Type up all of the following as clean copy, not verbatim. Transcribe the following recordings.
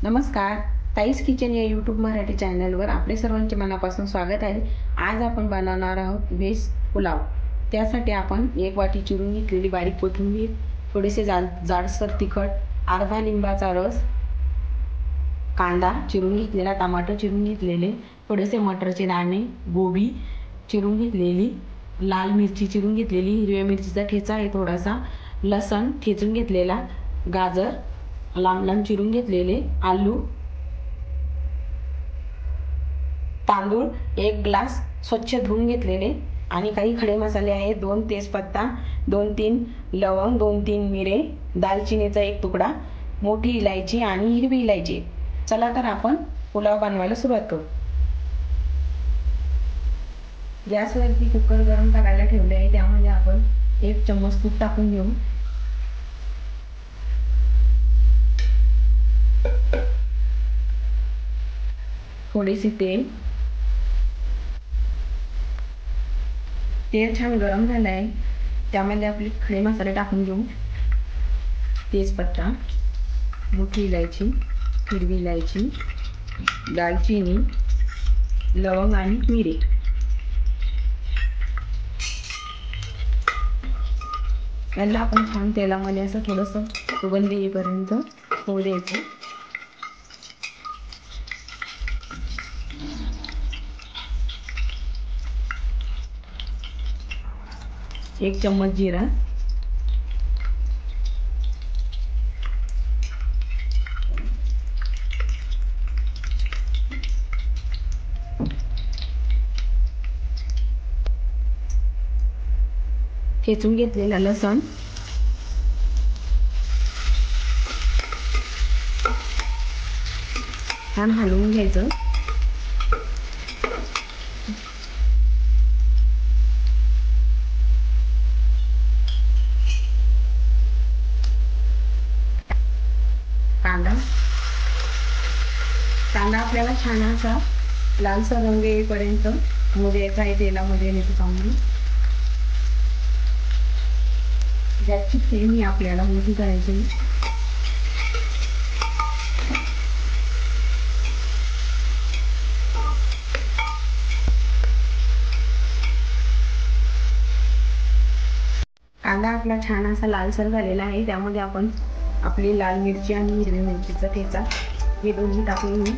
नमस्कार. ताईस किचन या यूट्यूब मराठी चॅनलवर आपले सर्वांचे मनापासून स्वागत आहे. आज आपण बनवणार आहोत व्हेज पुलाव. त्यासाठी आपण 1 वाटी चिरून घेतलेली बारीक कोथिंबीर, थोडेसे जाडसर तिखट, अर्धा लिंबाचा रस, कांदा चिरून घेतलेला, टमाटर चिरून घेतलेले, थोडेसे मटरचे दाणे, गोबी चिरून घेतलेली, लाल मिरची चिरून घेतलेली, हिरव्या मिरचीचा ठेचा आहे थोडासा, लसण ठेचून घेतलेला, गाजर लांब लांब चिरून घेतलेले, आलू, तांदूळ 1 ग्लास स्वच्छ धुवून घेतलेले आणि काही खडे मसाले आहेत. 2 तेजपत्ता, 2-3 लवंग, 2-3 मिरे, दालचिनीचा 1 तुकडा, मोठी इलायची आणि हिरवी इलायची. चला तर आपण पुलाव बनवायला सुरुवात करू. गॅसवरती कुकर गरम करायला ठेवले आहे. त्यामध्ये आपण 1 चम्मच तूप टाकून घेऊ. थोडेसे तेल छान गरम झालं आहे. त्यामध्ये आपले खडे मसाले टाकून घेऊ. तेजपत्ता, मोठी इलायची, हिरवी इलायची, दालचिनी, लवंग आणि मिरे. याला आपण छान तेलामध्ये असं थोडंसं सुगंध येईपर्यंत होऊ द्यायचं. एक चम्मच जिरा, ठेचून घेतलेला लसण, छान हलवून घ्यायचं. कांदा आपल्याला छान असा लालसर रंग येईपर्यंत होऊ द्यायचा आहे तेलामध्ये. नाही चांगली गॅसची फ्लेम ही आपल्याला मोठी करायची. कांदा आपला छान असा लालसर झालेला आहे. त्यामध्ये आपण आपली लाल मिरची आणि हिरवी मिरचीचा ठेचा हे दोन्ही टाकून घेऊ.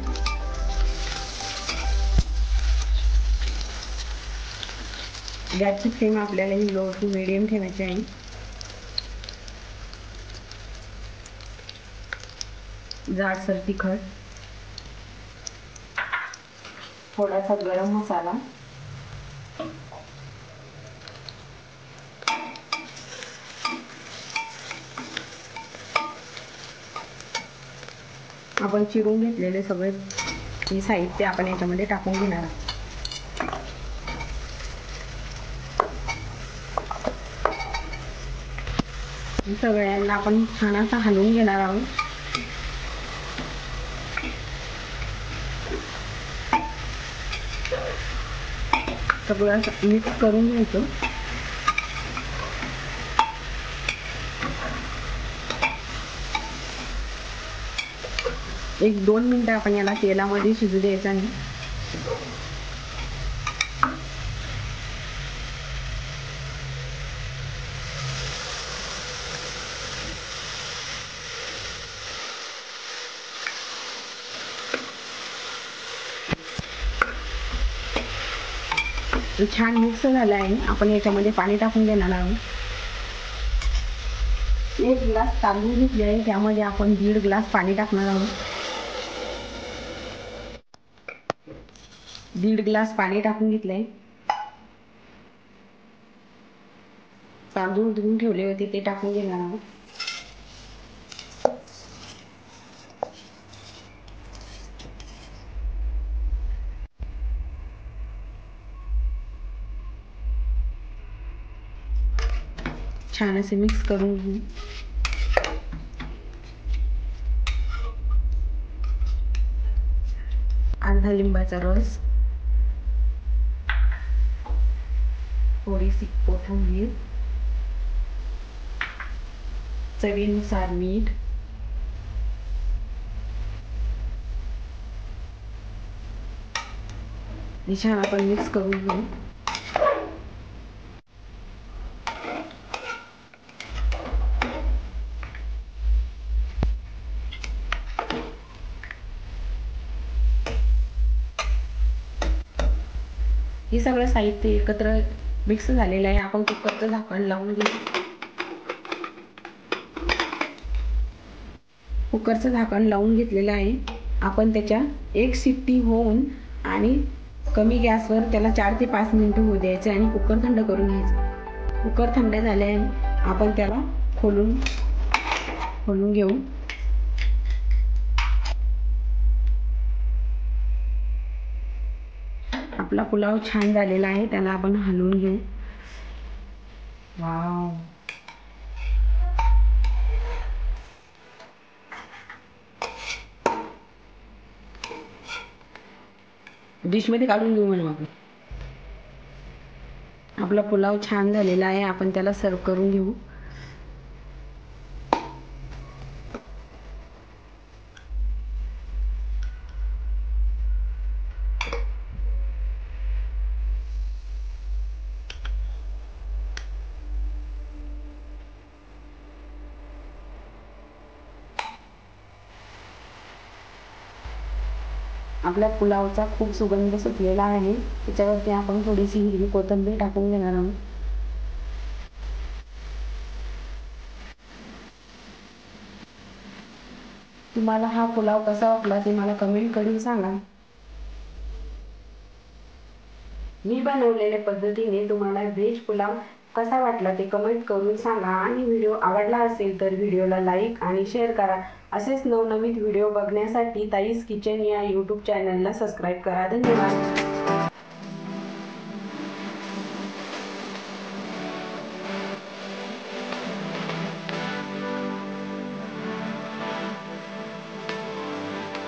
गॅसची फ्लेम आपल्याला ही लो टू मिडियम ठेवायची आहे. जाडसर तिखट, थोडासा गरम मसाला, आपण चिरून घेतलेले सगळे हे साहित्य आपण याच्यामध्ये टाकून घेणार आहोत. सगळ्यांना आपण छान असा हलवून घेणार आहोत. सगळं मिक्स करून घ्यायचं. एक 2 मिनिटं आपण याला तेलामध्ये शिजू द्यायचं नाही. छान मिक्स झालं आहे. आपण याच्यामध्ये पाणी टाकून देणार आहोत. 1 ग्लास तांदूळ घेतले आहे. त्यामध्ये आपण 1.5 ग्लास पाणी टाकणार आहोत. 1.5 ग्लास पाणी टाकून घेतलंय. तांदूळ धुवून ठेवले होते ते टाकून घेणार आहोत. छान असे मिक्स करून घेऊ. अर्धा लिंबाचा रस, थोडीशी कोथिंबीर, चवीनुसार मीठ, हे छान आपण मिक्स करून घेऊ. हे सगळं साहित्य एकत्र मिक्स झालेलं आहे. आपण कुकरचं झाकण लावून घेऊ. कुकरचं झाकण लावून घेतलेलं आहे. आपण त्याच्या एक शिट्टी होऊन आणि कमी गॅसवर त्याला 4 ते 5 मिनिटं होऊ द्यायचे आणि कुकर थंड करून घ्यायचं. कुकर थंड झाल्याने आपण त्याला खोलून घेऊ. आपला पुलाव छान झालेला आहे. त्याला आपण हलवून घेऊ. वाव, डिश मध्ये काढून घेऊ म्हणून आपला पुलाव छान झालेला आहे. आपण त्याला सर्व करून घेऊ. आपल्या पुलावचा खूप सुगंध सुटलेला आहे. त्याच्यावरती आपण थोडीशी हिरवी कोथिंबीर टाकून घेणार आहोत. तुम्हाला हा पुलाव कसा वाटला ते मला कमेंट करून सांगा. मी बनवलेल्या पद्धतीने तुम्हाला व्हेज पुलाव कसा वाटला ते कमेंट करून सांगा. आणि व्हिडिओ आवडला असेल तर व्हिडिओला लाईक आणि शेअर करा. असेच नवनवीन व्हिडिओ बघण्यासाठी ताईस किचन या यूट्यूब चॅनलला सबस्क्राईब करा. धन्यवाद.